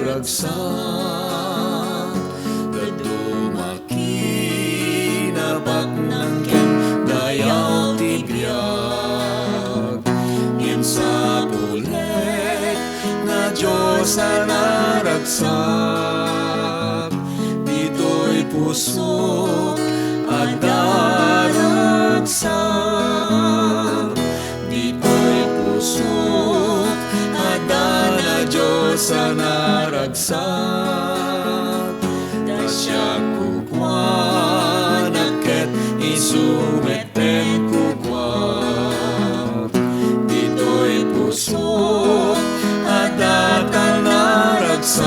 naragsak, dadumaki na baknang ken dayaw tibiyag, ngem sa pulet nga Diyos na naragsak, dito'y puso at daragsak, dito'y puso at na Diyos na naragsak, tasya kukwan aket isumeten kukwan, dito'y puso at datang naragsak,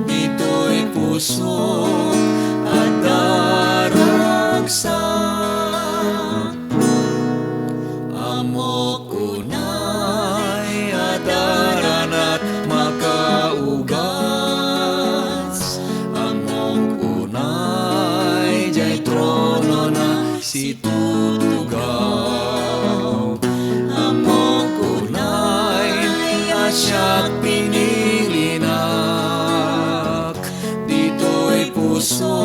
dito'y puso at daragsak. Amok unay adaran at makaugas, amok unay jay trono na si tutugaw, amok unay asyak pinilinak, dito'y puso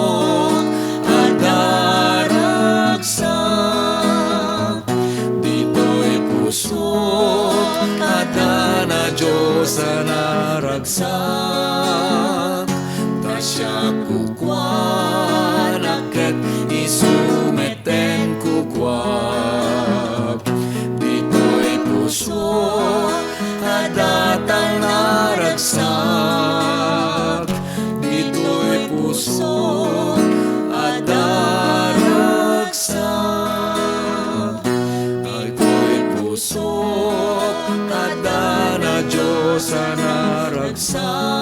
at daragsak, dito'y puso at na Diyos na naragsak, tasya kukwan aket isumeten kukwak, dito'y puso at datang naragsak, dito'y puso at daragsak, dito'y puso at na Diyos na naragsak.